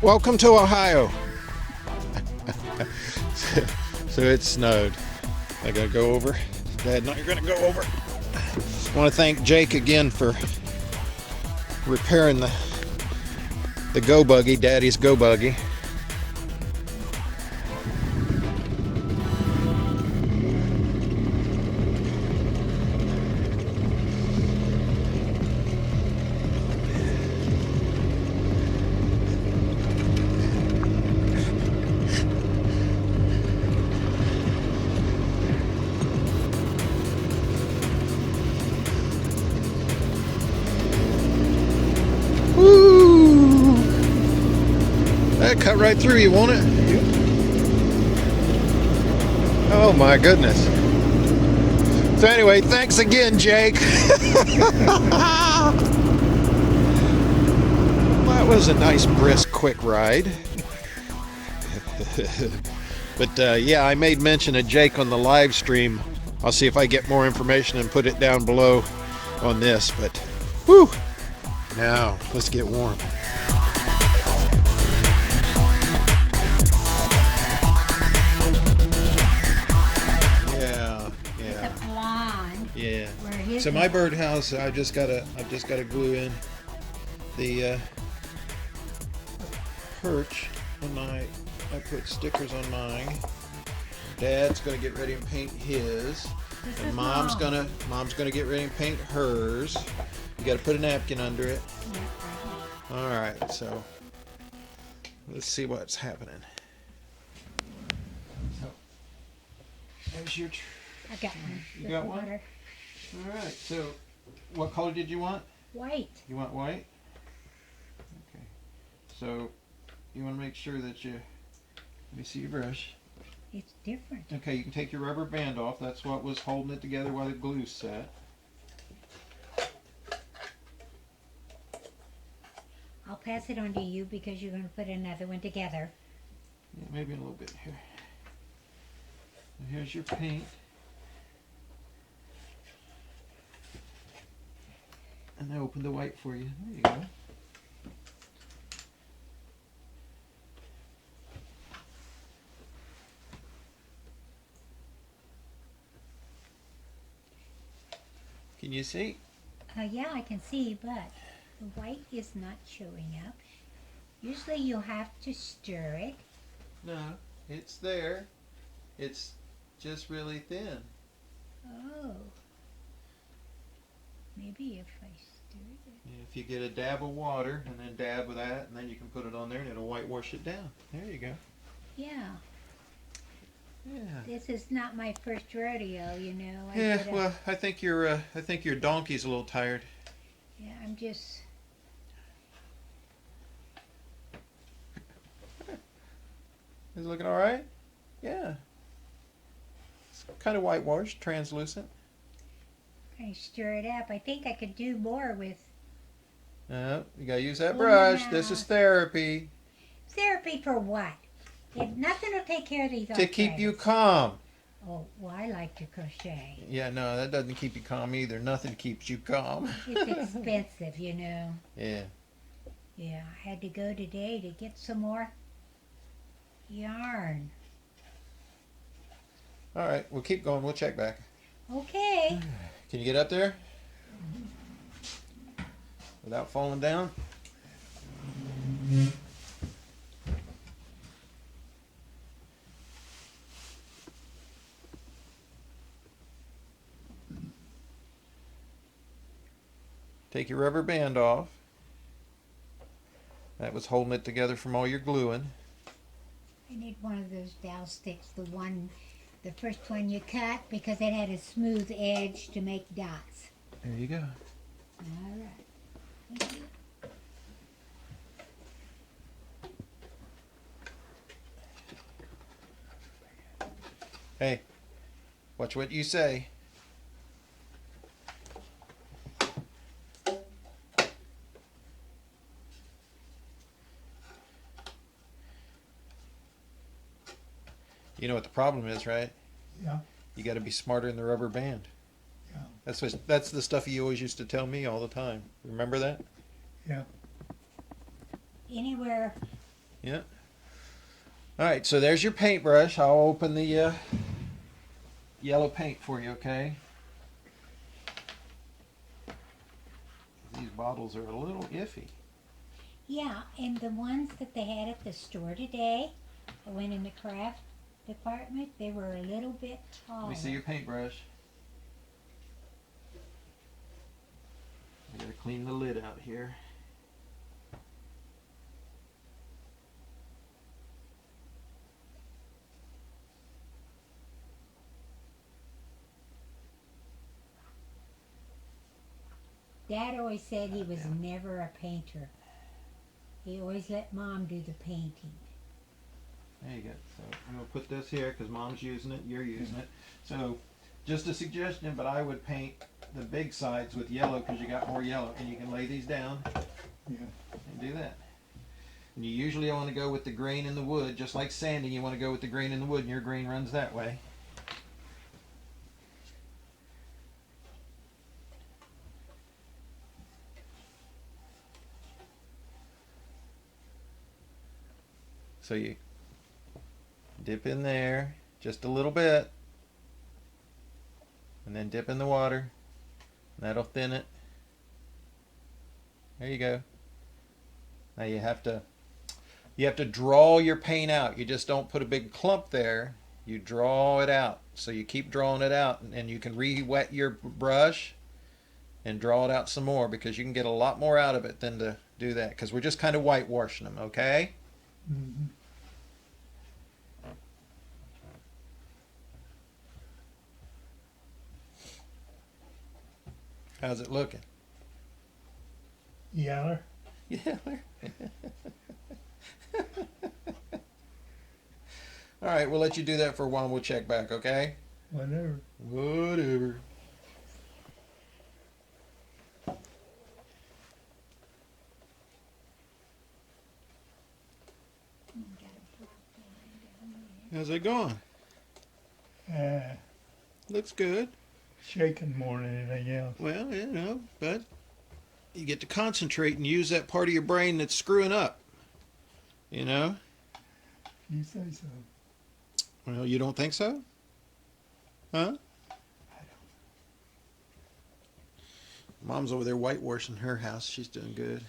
Welcome to Ohio. So it snowed. I gotta go over. Dad, no, you're gonna go over. I want to thank Jake again for repairing the go buggy, Daddy's go buggy. Woo! That cut right through you, won't it? Oh my goodness. So anyway, thanks again, Jake. That was a nice, brisk, quick ride. But yeah, I made mention of Jake on the live stream. I'll see if I get more information and put it down below on this. But whew. Now let's get warm. Yeah. So my birdhouse, I've just gotta glue in the perch on I put stickers on mine. Dad's gonna get ready and paint his, and Mom's gonna get ready and paint hers. You gotta put a napkin under it. All right, so let's see what's happening. So, there's your. I got one. You got one? Water. All right. So, what color did you want? White. You want white? Okay. So, you want to make sure that you. Let me see your brush. It's different. Okay, you can take your rubber band off. That's what was holding it together while the glue's set. I'll pass it on to you because you're going to put another one together. Yeah, maybe a little bit here. And here's your paint. And I opened the white for you. There you go. Can you see? Yeah, I can see, but the white is not showing up. Usually you'll have to stir it. No, it's there. It's just really thin. Oh. Maybe if I stirred it. Yeah, if you get a dab of water and then dab with that, and then you can put it on there and it'll whitewash it down. There you go. Yeah. Yeah. This is not my first rodeo, you know. Yeah, well, I think your donkey's a little tired. Yeah, I'm just. Is it looking all right? Yeah. It's kind of whitewashed, translucent. I stir it up. I think I could do more with You gotta use that brush. Yeah. This is therapy. therapy for what? Nothing will take care of these To keep you arthritis. calm. Oh, well, I like to crochet. Yeah, no, that doesn't keep you calm either. Nothing keeps you calm. It's expensive, you know. Yeah. Yeah, I had to go today to get some more yarn. All right, we'll keep going. We'll check back. Okay. Can you get up there? Without falling down? Take your rubber band off. That was holding it together from all your gluing. I need one of those dowel sticks, the first one you cut, because it had a smooth edge to make dots. There you go. All right. Thank you. Hey, watch what you say. You know what the problem is, right? Yeah. You got to be smarter in the rubber band. Yeah. That's the stuff you always used to tell me all the time. Remember that? Yeah. Anywhere Yeah. All right, so there's your paintbrush. I'll open the yellow paint for you, okay? These bottles are a little iffy. Yeah, and the ones that they had at the store today, I went in the craft department, they were a little bit taller. Let me see your paintbrush. I gotta clean the lid out here. Dad always said he was never a painter. He always let Mom do the painting. There you go. So I'm going to put this here because Mom's using it, you're using it. So just a suggestion, but I would paint the big sides with yellow because you got more yellow. And you can lay these down and do that. And you usually want to go with the grain in the wood, just like sanding, you want to go with the grain in the wood and your grain runs that way. So you dip in there just a little bit and then dip in the water. That'll thin it. There you go. Now you have to draw your paint out. You just don't put a big clump there. You draw it out. So you keep drawing it out and you can re-wet your brush and draw it out some more because you can get a lot more out of it than to do that because we're just kind of whitewashing them, okay? Mm-hmm. How's it looking? Yaller. Yeah. All right, we'll let you do that for a while. We'll check back, okay? Whatever. Whatever. How's it going? Looks good. Shaking more than anything else. Well, you know, but you get to concentrate and use that part of your brain that's screwing up. You know? You say so. Well, you don't think so? Huh? Mom's over there whitewashing her house. She's doing good.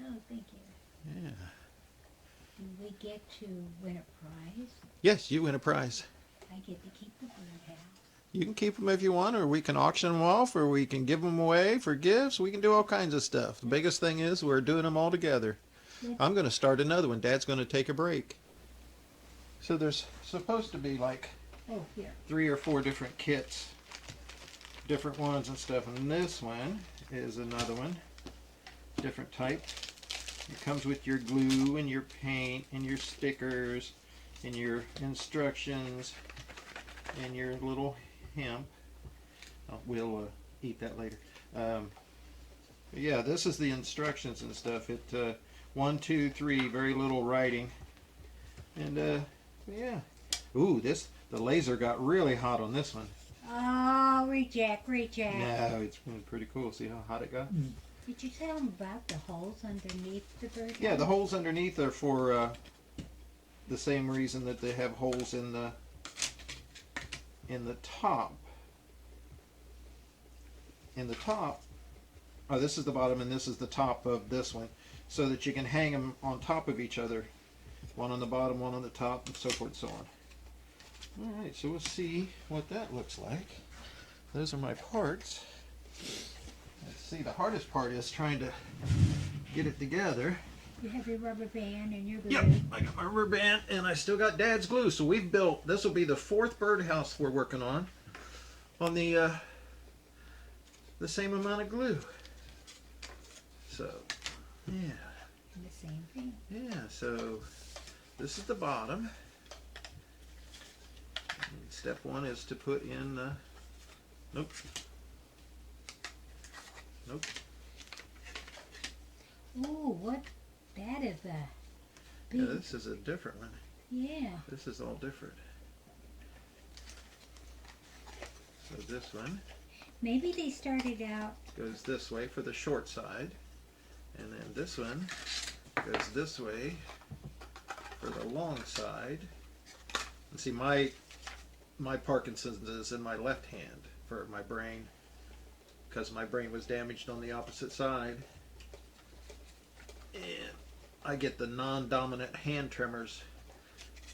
Oh, thank you. Yeah. Do we get to win a prize? Yes, you win a prize. I get to keep the birdhouse. You can keep them if you want, or we can auction them off, or we can give them away for gifts. We can do all kinds of stuff. The biggest thing is we're doing them all together. I'm going to start another one. Dad's going to take a break. So there's supposed to be like 3 or 4 different kits, different ones and stuff. And this one is another one, different type. It comes with your glue and your paint and your stickers and your instructions and your little hemp. Oh, we'll eat that later. Yeah, this is the instructions and stuff. It 1, 2, 3, very little writing. And yeah. Ooh, the laser got really hot on this one. Oh, reject. No, it's been pretty cool. See how hot it got? Did you tell them about the holes underneath the birdhouse? Yeah, the holes underneath are for the same reason that they have holes in the top. In the top, oh, this is the bottom and this is the top of this one, so that you can hang them on top of each other. One on the bottom, one on the top, and so forth and so on. Alright, so we'll see what that looks like. Those are my parts. Let's see, the hardest part is trying to get it together. You have your rubber band and your glue. Yep, I got my rubber band and I still got Dad's glue. So we've built, this will be the 4th birdhouse we're working on the same amount of glue. So, yeah. And the same thing. Yeah, so this is the bottom. And step 1 is to put in the, nope. Ooh, what? That is a big... Yeah, this is a different one. Yeah. This is all different. So this one Maybe they started out... goes this way for the short side. And then this one goes this way for the long side. And see, my Parkinson's is in my left hand for my brain, because my brain was damaged on the opposite side. And I get the non-dominant hand tremors,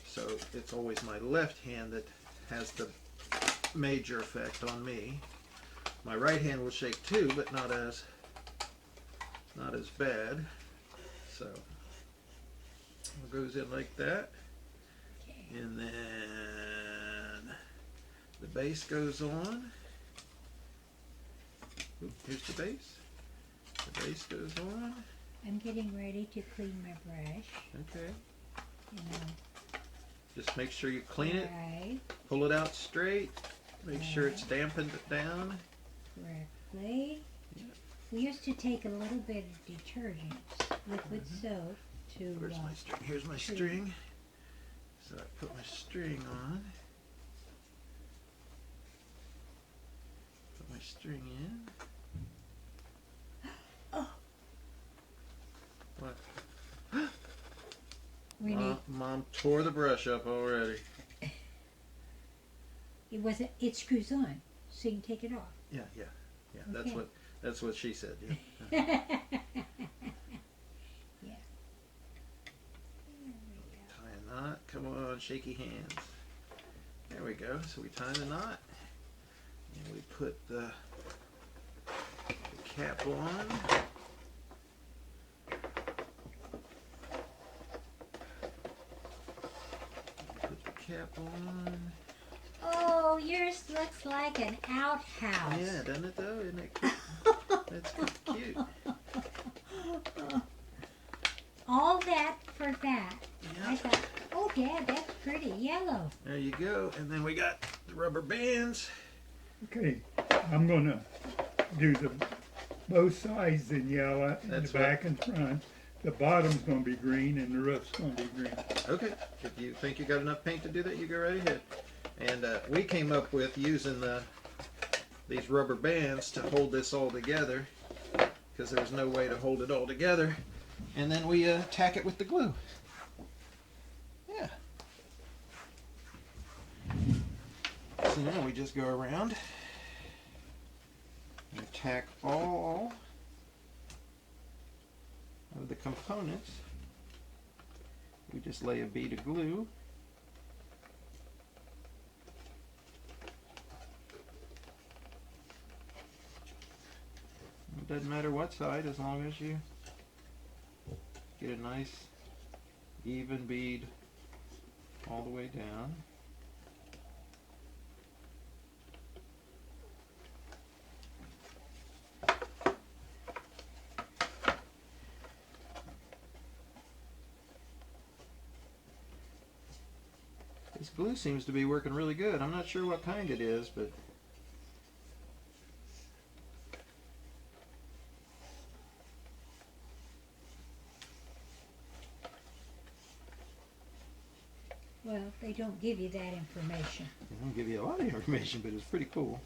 so it's always my left hand that has the major effect on me. My right hand will shake too, but not as bad. So it goes in like that, and then the base goes on. Oop, here's the base. The base goes on. I'm getting ready to clean my brush. Okay. You know, Just make sure you clean it. right, Pull it out straight. Make sure it's dampened down. correctly. Yeah. We used to take a little bit of detergent, liquid soap, to Where's my string? Here's my string. So I put my string on. Put my string in. Oh. What? we need. Mom tore the brush up already. It screws on, so you can take it off. Yeah. Okay. That's what she said. Yeah. Yeah. Tie a knot. Come on, shaky hands. There we go. So we tie the knot, and we put the cap on. Put the cap on. Oh, yours looks like an outhouse. Yeah, doesn't it though? Isn't it cute? That's cute. All that for that. Yeah. I thought, oh, Dad, that's pretty yellow. There you go. And then we got the rubber bands. Okay, I'm gonna do both sides in yellow, and That's the back and front. The bottom's gonna be green, and the roof's gonna be green. Okay. If you think you got enough paint to do that, you go right ahead. And we came up with using these rubber bands to hold this all together, because there was no way to hold it all together. And then we tack it with the glue. Yeah. So now we just go around and tack all of the components. We just lay a bead of glue. It doesn't matter what side, as long as you get a nice even bead all the way down. This glue seems to be working really good. I'm not sure what kind it is, but Well, they don't give you that information. they don't give you a lot of information, but it's pretty cool.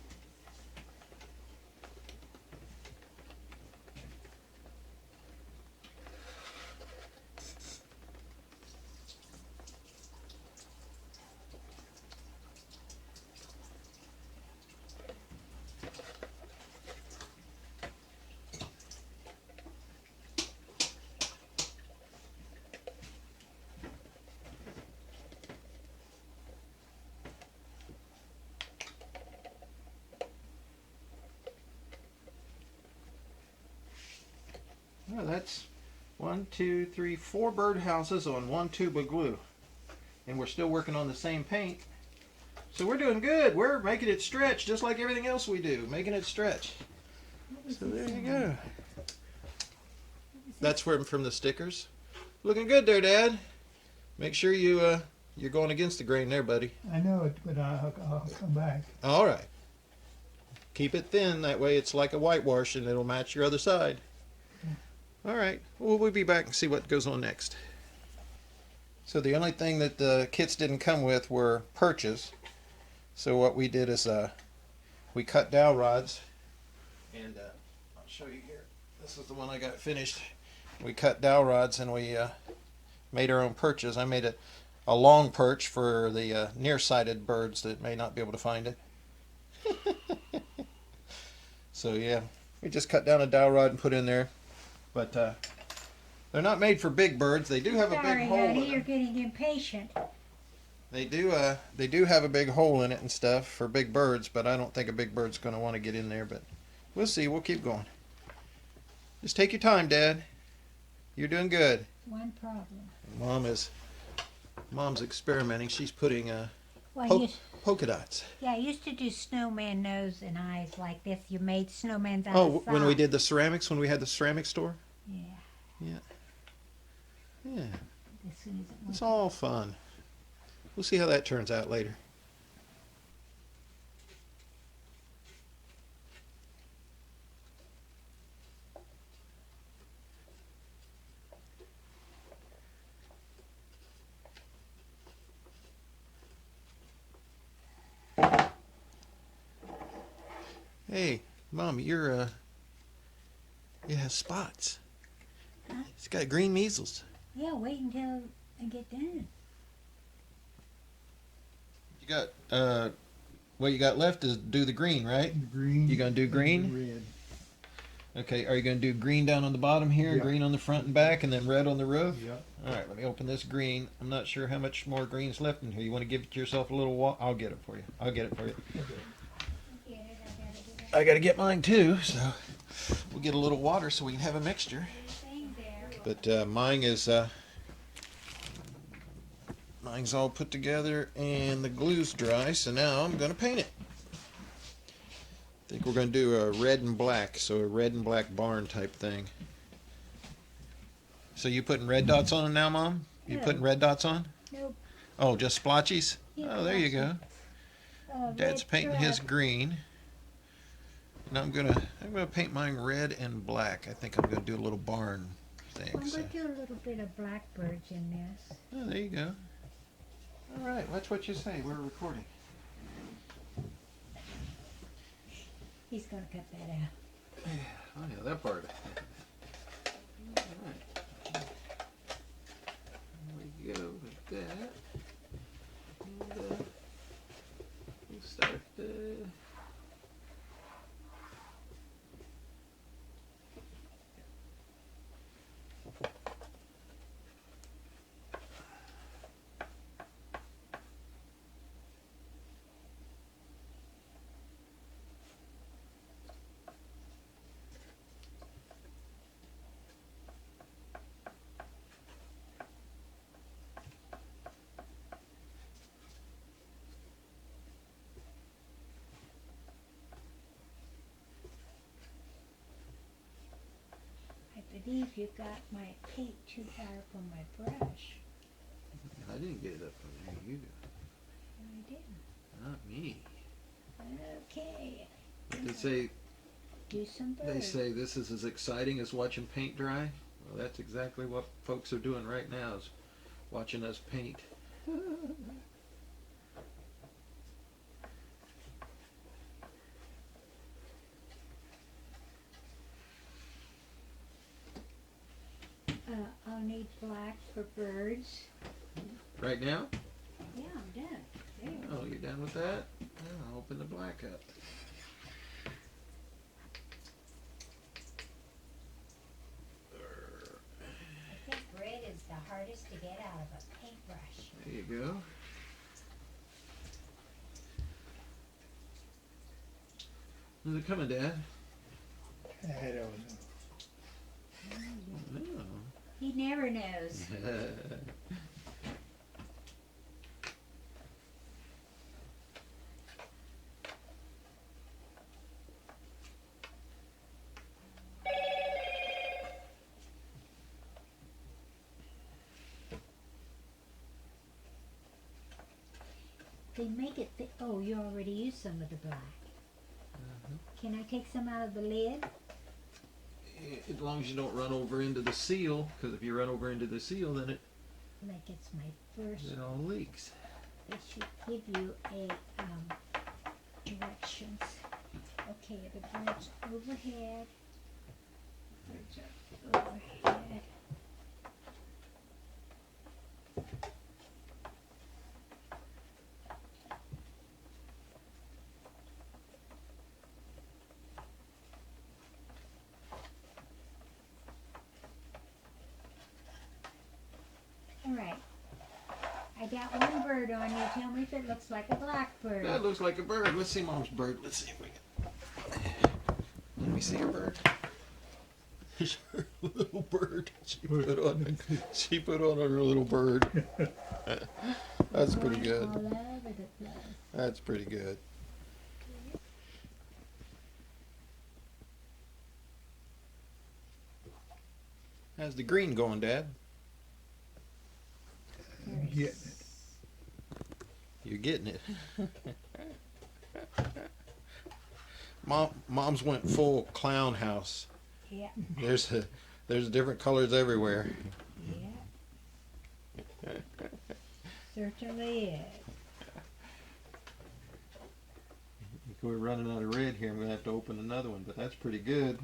Well, that's 1, 2, 3, 4 birdhouses on 1 tube of glue. And we're still working on the same paint. So we're doing good. We're making it stretch just like everything else we do, making it stretch. So there you go. That's from the stickers. Looking good there, Dad. Make sure you're going against the grain there, buddy. I know it, but I'll come back. All right. Keep it thin. That way it's like a whitewash and it'll match your other side. All right. Well, we'll be back and see what goes on next. So the only thing that the kits didn't come with were perches. So what we did is we cut dowel rods. And I'll show you here. This is the one I got finished. We cut dowel rods and we made our own perches. I made a long perch for the nearsighted birds that may not be able to find it. So yeah, we just cut down a dowel rod and put in there. But they're not made for big birds. They do have a big hole in honey, you're it. getting impatient. They do have a big hole in it and stuff for big birds, but I don't think a big bird's going to want to get in there. But we'll see. We'll keep going. Just take your time, Dad. You're doing good. One problem. Mom's experimenting. She's putting Well, polka dots. yeah, I used to do snowman nose and eyes like this. You made snowmans out Oh, of when we socks. did the ceramics, when we had the ceramic store? Yeah, Yeah. as soon as it It's went. all fun. We'll see how that turns out later. Hey, Mom, you have spots. Huh? It's got green measles. Yeah, wait until I get done. You got what you got left is do the green, right? Green. You gonna do green? Red. Okay, are you gonna do green down on the bottom here, Yeah. green on the front and back, and then red on the roof? Yep. All right, let me open this green. I'm not sure how much more green's left in here. You want to give yourself a little water? I'll get it for you. I'll get it for you. I got to get mine too, so we'll get a little water so we can have a mixture. But mine's all put together and the glue's dry, so now I'm going to paint it. I think we're going to do a red and black, so a red and black barn type thing. So you putting red dots on them now, Mom? You No. putting red dots on? Nope. Oh, just splotchies? Yeah, Oh, there you go. Dad's red painting his strap. green. And I'm gonna paint mine red and black. I think I'm gonna do a little barn thing. I'm So. going to do a little bit of blackbirds in this. Oh, there you go. All right, watch what you say. We're recording. He's going to cut that out. Oh yeah, that part. All right. There we go with that. And we'll start. I believe you got my paint too far from my brush. I didn't get it up from there. You do. I didn't. Not me. Okay. But they Do some say this is as exciting as watching paint dry. Well, that's exactly what folks are doing right now, is watching us paint. I'll need black for birds. Right now? Yeah, I'm done. There. Oh, you're done with that? Yeah, I'll open the black up. I think red is the hardest to get out of a paintbrush. There you go. When's it coming, Dad? I don't know. He never knows. No. They make it oh, you already used some of the black. Can I take some out of the lid? As long as you don't run over into the seal, because if you run over into the seal, then it Like it's my first. all leaks. They should give you a directions. Okay, the birds overhead. Birds are overhead. got one bird on you. Tell me if it looks like a blackbird. That looks like a bird. Let's see Mom's bird. Let's see if we can. Let me see her bird. Here's her little bird. She put on her little bird. That's pretty good. All over the place. That's pretty good. How's the green going, Dad? Getting it. You're getting it. Mom's went full clown house. Yeah. There's different colors everywhere. Yeah. Certainly is. If we're running out of red here, I'm gonna have to open another one, but that's pretty good.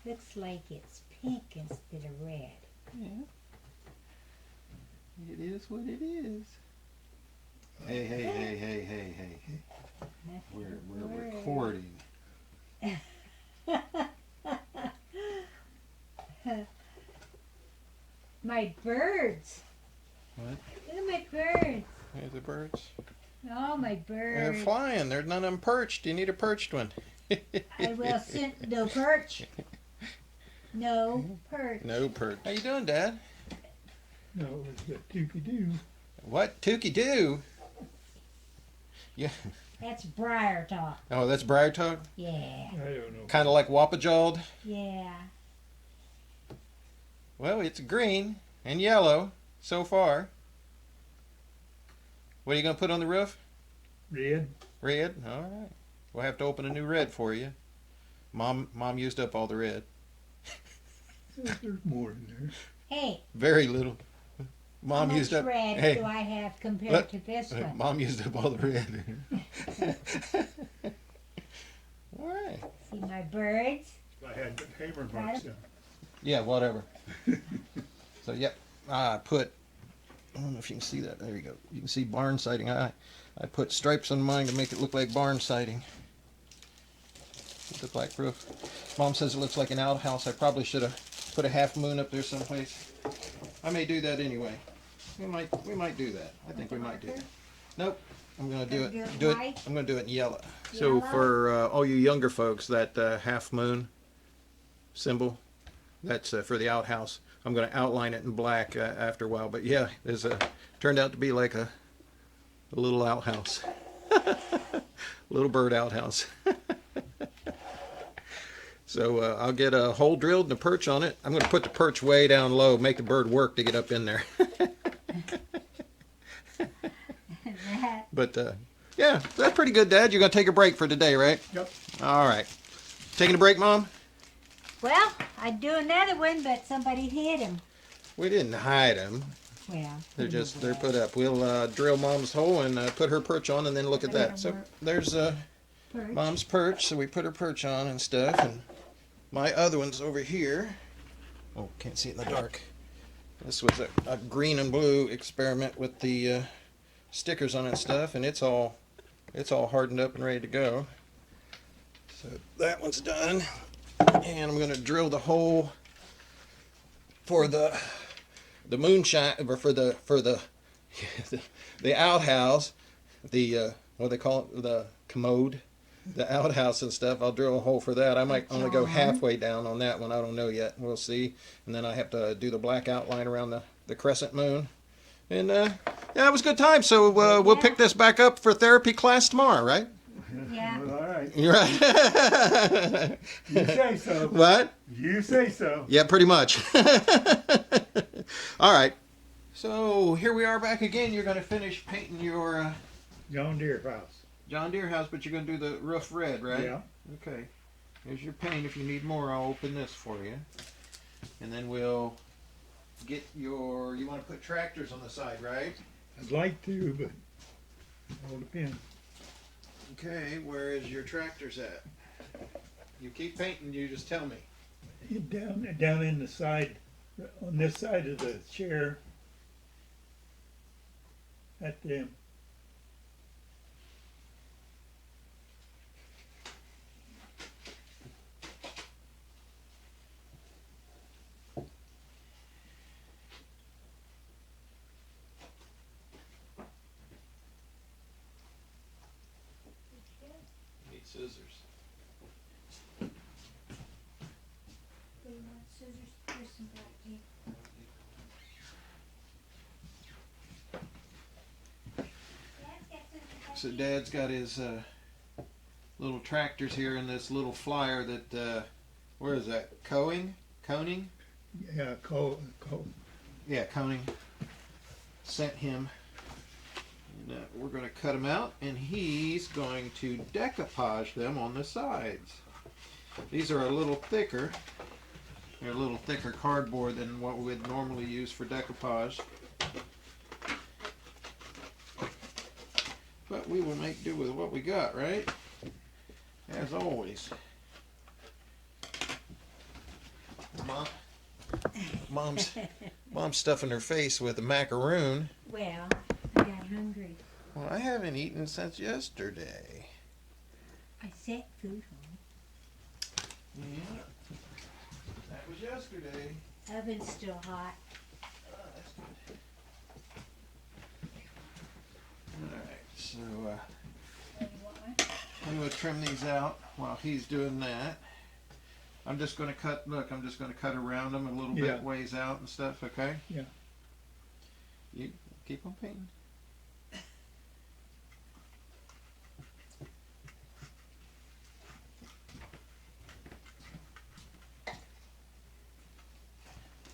Looks like it's pink instead of red. Yeah. It is what it is. Hey, hey, hey, hey, hey, hey, hey. We're recording. My birds. What? Look at my birds. There's the birds. Oh, my They're birds. flying. There's none of them perched. You need a perched one. I will send no perch. No perch. No perch. How you doing, Dad? No, it's the Tukey-Doo. What? Tukey-Doo? Yeah. That's briar talk. Oh, that's briar toad? Yeah. I don't know. Kind of like wapajawed? Yeah. Well, it's green and yellow so far. What are you going to put on the roof? Red. Red? All right. We'll have to open a new red for you. Mom used up all the red. There's more in there. Hey, Very little. how Mom much used up. red Hey, do I have compared Look. to this one? Mom used up all the red. All right. See my birds? I had the hammer marks in. Yeah, whatever. So, yep. I don't know if you can see that. There you go. You can see barn siding. I put stripes on mine to make it look like barn siding. With the black roof. Mom says it looks like an outhouse. I probably should have put a half moon up there someplace. I may do that anyway. We might do that. I think we might do that. Nope. I'm gonna do it. White? I'm gonna do it in yellow. So Yellow? for all you younger folks, that half moon symbol, that's for the outhouse. I'm gonna outline it in black after a while. But yeah, turned out to be like a little outhouse, little bird outhouse. So I'll get a hole drilled and a perch on it. I'm going to put the perch way down low, make the bird work to get up in there. But yeah, that's pretty good, Dad. You're going to take a break for today, right? Yep. All right. Taking a break, Mom? Well, I'd do another one, but somebody hit him. We didn't hide them. Well, They're put up. We'll drill Mom's hole and put her perch on, and then look at that. So there's perch. Mom's perch. So we put her perch on and stuff, and my other one's over here. Oh, can't see it in the dark. This was a green and blue experiment with the stickers on it and stuff, and it's all hardened up and ready to go. So that one's done, and I'm going to drill the hole for the moonshine, or for the the outhouse, the what do they call it, the commode, the outhouse and stuff. I'll drill a hole for that. I might only go halfway down on that one. I don't know yet. We'll see. And then I have to do the black outline around the crescent moon. And yeah, it was a good time. So we'll pick this back up for therapy class tomorrow, right? Yeah. Well, all right. You're right. You say so. What? You say so. Yeah, pretty much. All right. So here we are back again. You're going to finish painting your John Deere house. John Deere house, but you're going to do the roof red, right? Yeah. Okay. Here's your paint. If you need more, I'll open this for you. And then we'll get your... You want to put tractors on the side, right? I'd like to, but it all depends. Okay, where is your tractors at? You keep painting, you just tell me. Down in the side, on this side of the chair. at them. Need scissors. Do you want scissors? Here's some black tape. So Dad's got his little tractors here in this little flyer that, where is that? Coning? Yeah, Yeah, Coning sent him. And we're going to cut them out, and he's going to decoupage them on the sides. These are a little thicker. They're a little thicker cardboard than what we would normally use for decoupage. But we will make do with what we got, right? As always. Mom's stuffing her face with a macaroon. Well, I got hungry. Well, I haven't eaten since yesterday. I set food on. Yeah. That was yesterday. Oven's still hot. Oh, that's good. Alright, so You want one? I'm going to trim these out while he's doing that. I'm just going to cut, look, I'm just going to cut around them a little Yeah. bit ways out and stuff, okay? Yeah. You keep on painting.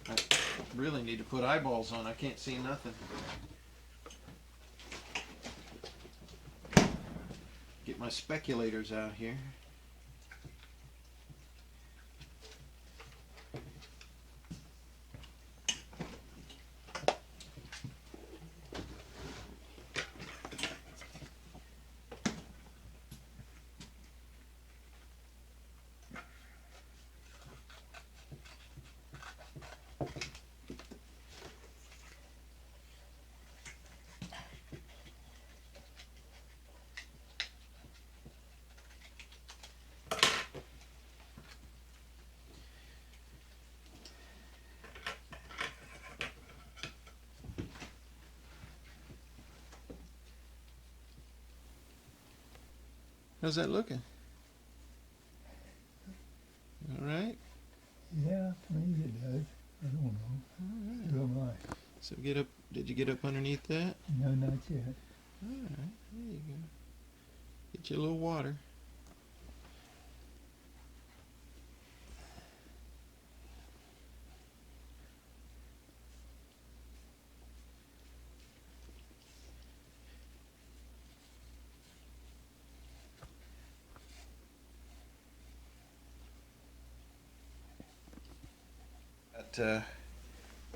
I really need to put eyeballs on. I can't see nothing. Get my speculators out here. How's that looking? All right. Yeah, maybe it does. I don't know. Who am I? So get up. Did you get up underneath that? No, not yet. All right. There you go. Get you a little water. Got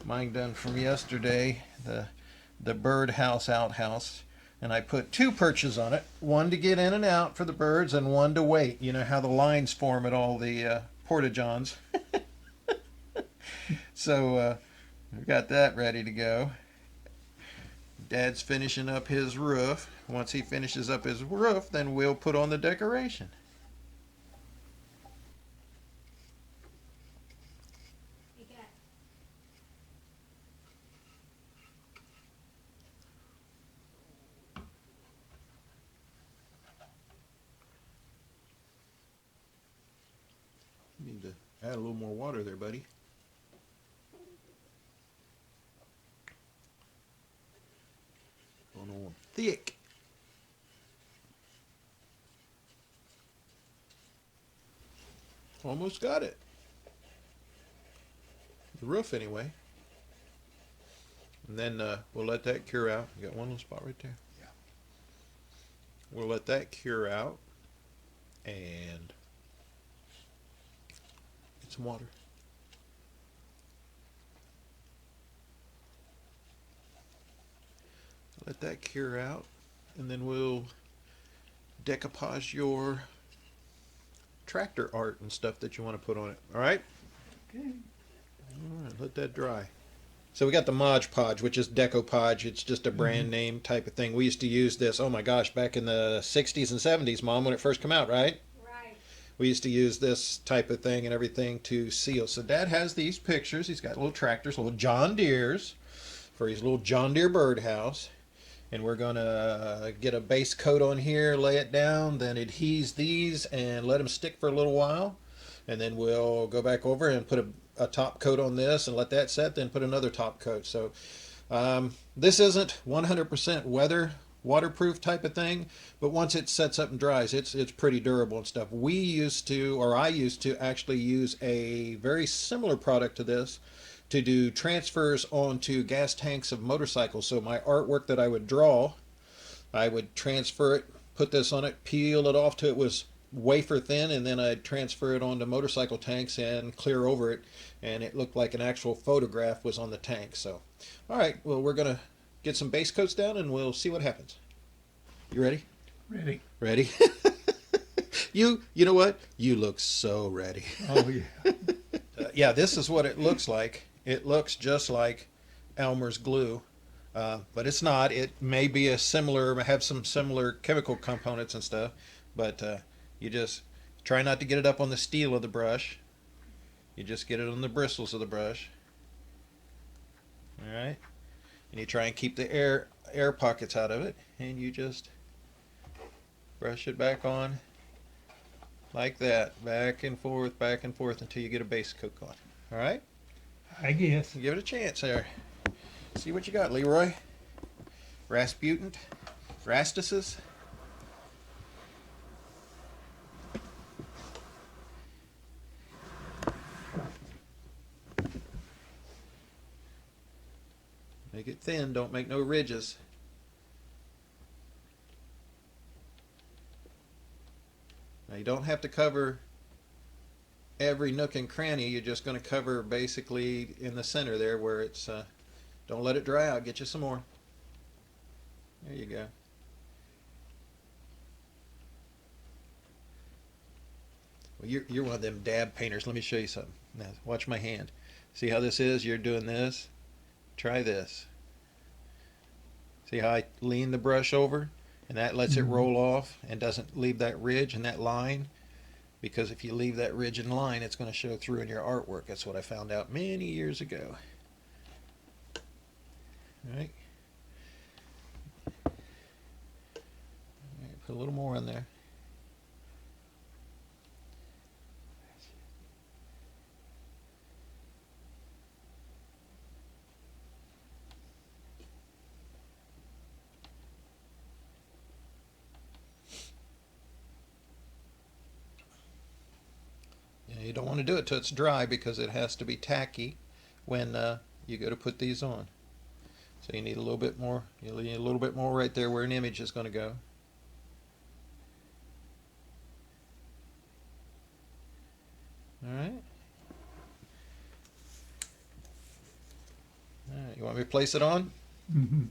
mine done from yesterday, the birdhouse outhouse, and I put 2 perches on it, one to get in and out for the birds and one to wait. You know how the lines form at all the porta-johns. So we've got that ready to go. Dad's finishing up his roof. Once he finishes up his roof, then we'll put on the decoration. You got You need to add a little more water there, buddy. Going on thick. Almost got it. The roof, anyway. And then we'll let that cure out. You got one little spot right there. Yeah. We'll let that cure out and get some water. Let that cure out, and then we'll decoupage your tractor art and stuff that you want to put on it. All right? Okay. All right, let that dry. So we got the Mod Podge, which is Decopodge. It's just a brand name type of thing. We used to use this, oh my gosh, back in the 60s and 70s, Mom, when it first came out, right? Right. We used to use this type of thing and everything to seal. So Dad has these pictures. He's got little tractors, little John Deeres for his little John Deere birdhouse. And we're going to get a base coat on here, lay it down, then adhese these and let them stick for a little while. And then we'll go back over and put a top coat on this and let that set, then put another top coat. So this isn't 100% waterproof type of thing, but once it sets up and dries, it's pretty durable and stuff. I used to actually use a very similar product to this to do transfers onto gas tanks of motorcycles. So my artwork that I would draw, I would transfer it, put this on it, peel it off till it was wafer thin, and then I'd transfer it onto motorcycle tanks and clear over it, and it looked like an actual photograph was on the tank. So, all right, well, we're gonna get some base coats down and we'll see what happens. You ready? Ready. Ready? You know what? You look so ready. Oh, yeah. Yeah, this is what it looks like. It looks just like Elmer's glue, but it's not. It may be have some similar chemical components and stuff, but you just try not to get it up on the steel of the brush. You just get it on the bristles of the brush. All right, and you try and keep the air pockets out of it, and you just brush it back on like that, back and forth until you get a base coat on. All right. I guess. Give it a chance there. See what you got, Leroy. Rasputin, Rastices. Make it thin, don't make no ridges. Now you don't have to cover every nook and cranny. You're just going to cover basically in the center there where it's don't let it dry out. Get you some more. There you go. Well, you're one of them dab painters. Let me show you something. Now watch my hand. See how this is? You're doing this. Try this. See how I lean the brush over and that lets it roll off and doesn't leave that ridge and that line? Because if you leave that ridge and line, it's going to show through in your artwork. That's what I found out many years ago. All right. All right, put a little more in there. You don't want to do it till it's dry because it has to be tacky when you go to put these on. So you need a little bit more. You need a little bit more right there where an image is going to go. All right. All right. You want me to place it on? Mm-hmm.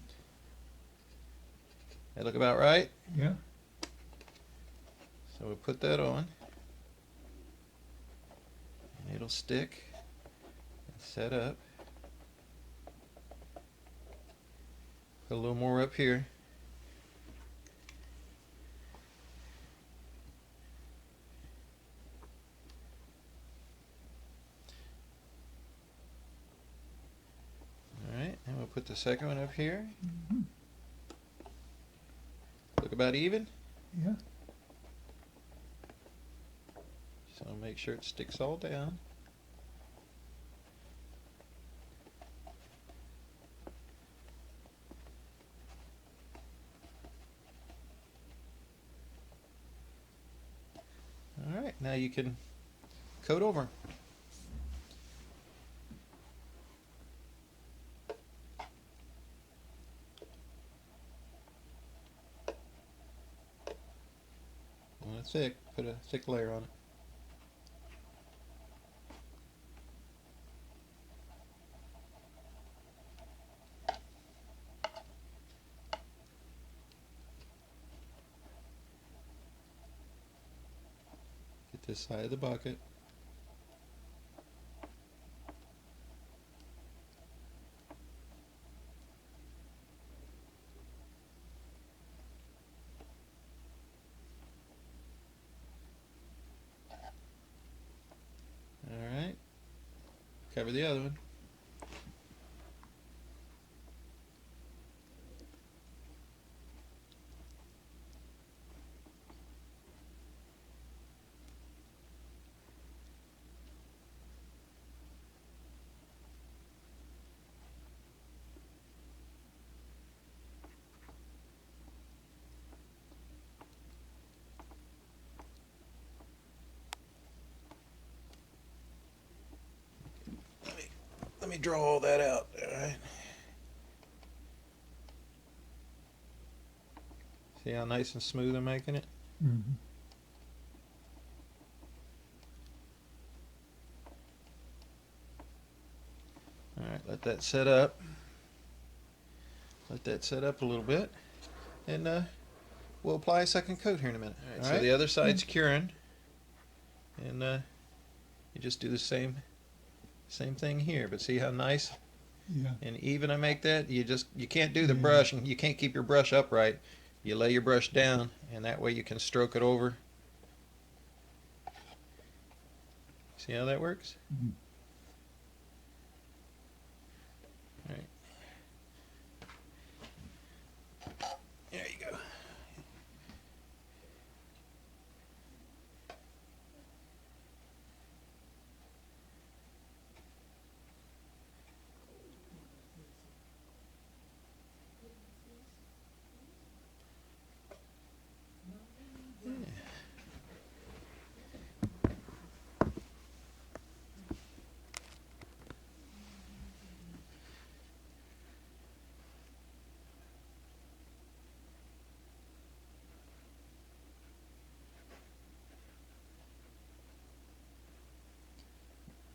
That look about right? Yeah. So we'll put that on. It'll stick and set up. Put a little more up here. All right, and we'll put the second one up here. Mm-hmm. Look about even. Yeah. So make sure it sticks all down. All right, now you can coat over. Want it thick, put a thick layer on it. This side of the bucket. All right. Cover the other one. Let me draw all that out. All right. See how nice and smooth I'm making it? Mm-hmm. All right, let that set up. Let that set up a little bit. And we'll apply a second coat here in a minute. All right, so the other side's curing. And you just do the same thing here. But see how nice Yeah. and even I make that? You can't do the brush, and you can't keep your brush upright. You lay your brush down, and that way you can stroke it over. See how that works? Mm-hmm. All right. There you go.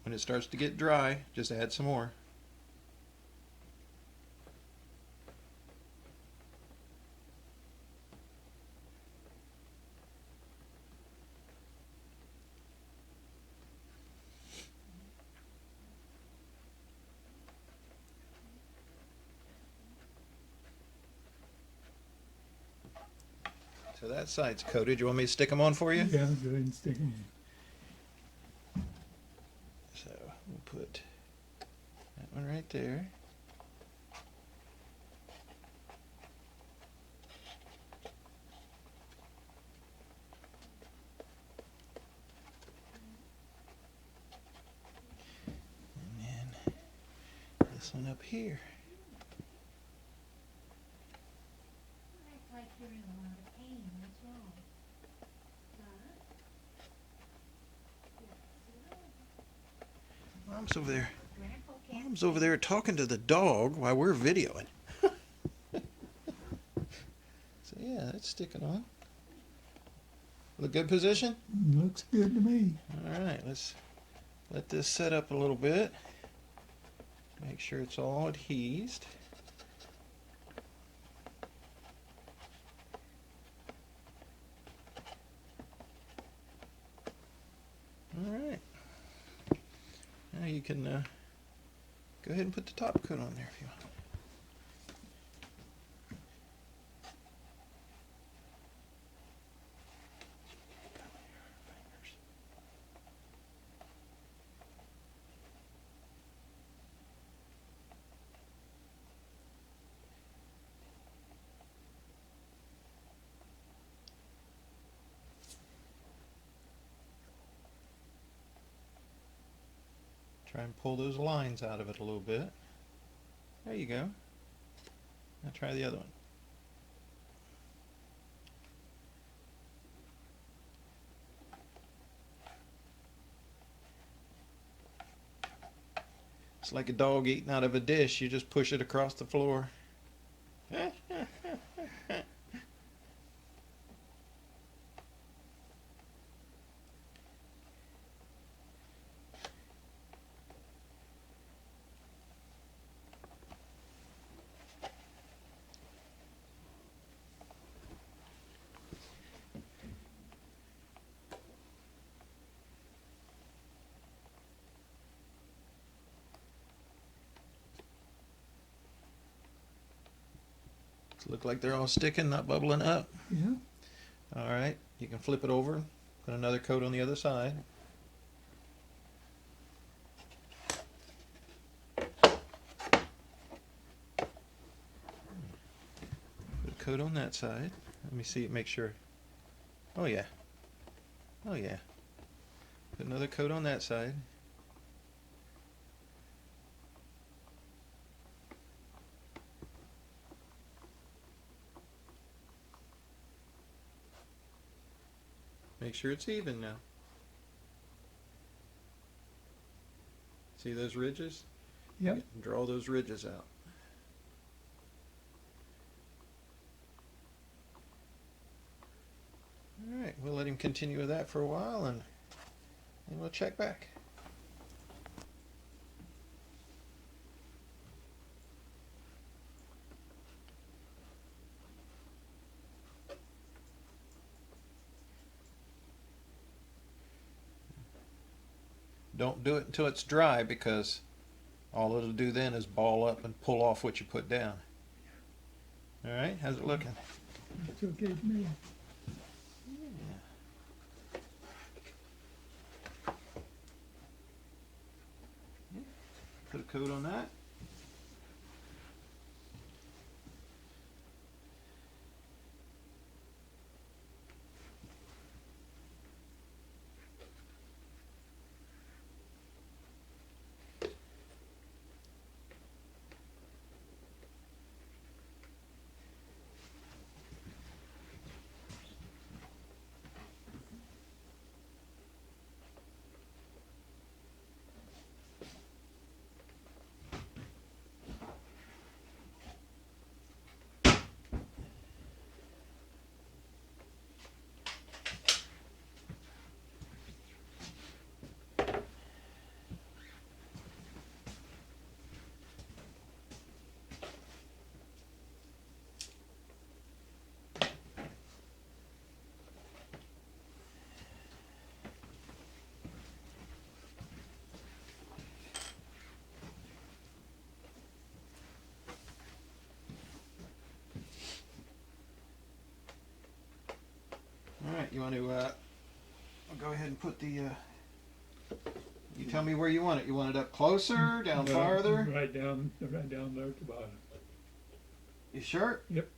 When it starts to get dry, just add some more. So that side's coated. You want me to stick them on for you? Yeah, go ahead and stick them. So we'll put that one right there. And then this one up here. Act like you're in a lot of pain. What's wrong? Mom's over there. Grandpa can't. Mom's over there talking to the dog while we're videoing. So yeah, that's sticking on. Look good position? Looks good to me. All right, let's let this set up a little bit. Make sure it's all adhesed. All right. Now you can go ahead and put the top coat on there if you want. Try and pull those lines out of it a little bit. There you go. Now try the other one. It's like a dog eating out of a dish. You just push it across the floor. Look like they're all sticking, not bubbling up. Yeah. All right, you can flip it over, put another coat on the other side. coat on that side. Let me see it, make sure. Oh yeah. Oh yeah. Put another coat on that side. Make sure it's even now. See those ridges? Yep. Draw those ridges out. Alright, we'll let him continue with that for a while and we'll check back. Don't do it until it's dry, because all it'll do then is ball up and pull off what you put down. Alright, how's it looking? It's okay with me. Put a coat on that. Alright, you want to I'll go ahead and put the you tell me where you want it. You want it up closer, down farther? Right down there at the bottom. You sure? Yep.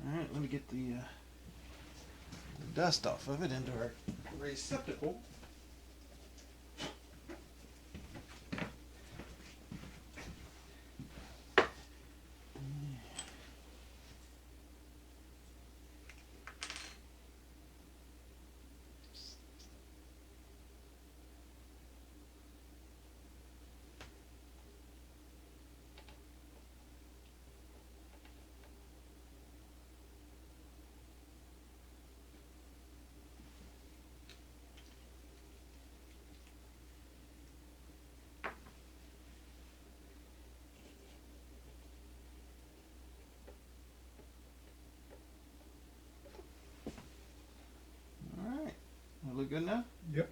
Alright, let me get the dust off of it into our receptacle. Look good now? Yep.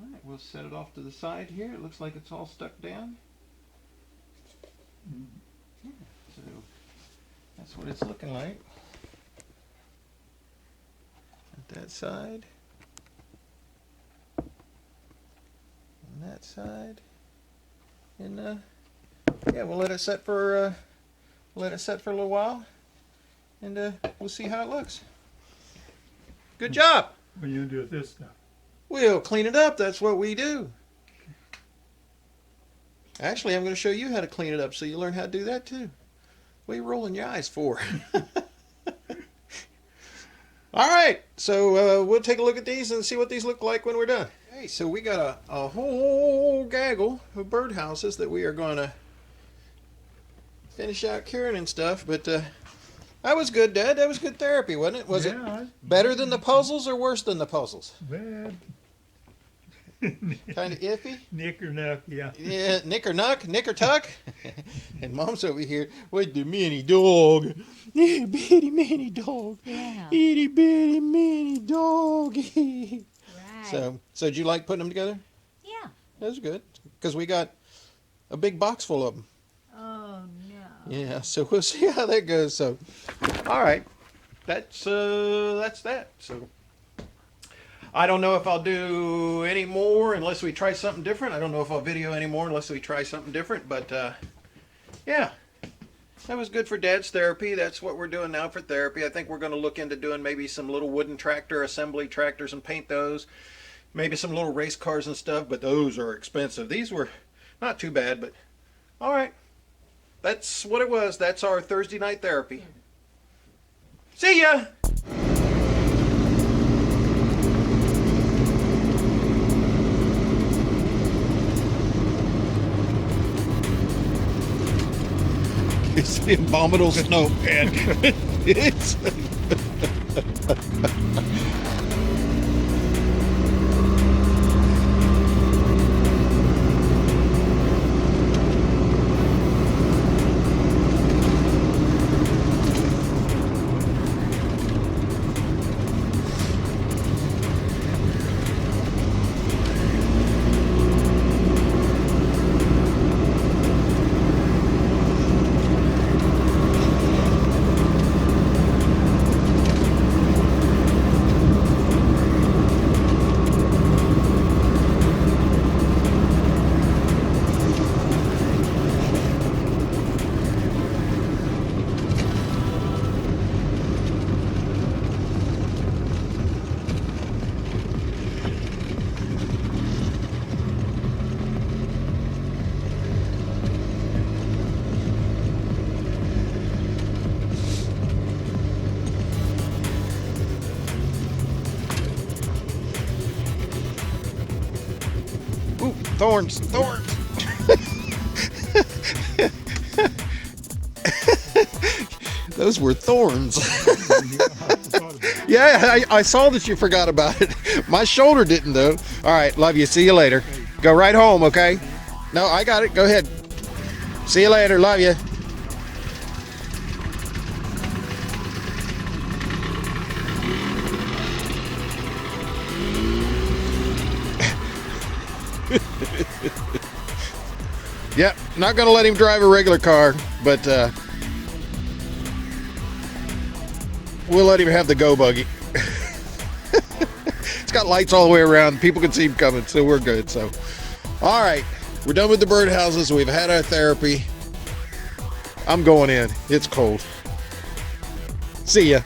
Alright, we'll set it off to the side here. It looks like it's all stuck down. Yeah, so that's what it's looking like. At that side. On that side. And yeah, we'll let it set for a little while, and we'll see how it looks. Good job. What are you gonna do with this stuff? We'll clean it up. That's what we do. Actually, I'm going to show you how to clean it up so you learn how to do that too. What are you rolling your eyes for? All right, so we'll take a look at these and see what these look like when we're done. Hey, so we got a whole gaggle of birdhouses that we are going to finish out curing and stuff, but that was good, Dad. That was good therapy, wasn't it? Was it better than the puzzles or worse than the puzzles? Bad. Kind of iffy? Nick or nuck, yeah. Yeah, nick or nuck, nick or tuck. And Mom's over here with the mini dog. Itty bitty mini dog. Yeah. Itty bitty mini dog. Right. So did you like putting them together? Yeah. That was good, because we got a big box full of them. Oh no. Yeah, so we'll see how that goes. So, all right, that's that. So, I don't know if I'll do any more unless we try something different. I don't know if I'll video anymore unless we try something different. But yeah, that was good for Dad's therapy. That's what we're doing now for therapy. I think we're going to look into doing maybe some little wooden tractor assembly tractors and paint those. Maybe some little race cars and stuff, but those are expensive. These were not too bad, but all right. That's what it was. That's our Thursday night therapy. See ya! It's the abominable snowman. It's... Ooh, thorns, thorns. Those were thorns. Yeah, I saw that you forgot about it. My shoulder didn't though. All right, love you. See you later. Go right home, okay? No, I got it. Go ahead. See you later. Love you. Yep, not gonna let him drive a regular car, but we'll let him have the go buggy. It's got lights all the way around. People can see him coming, so we're good. So, all right, we're done with the birdhouses. We've had our therapy. I'm going in. It's cold. See ya.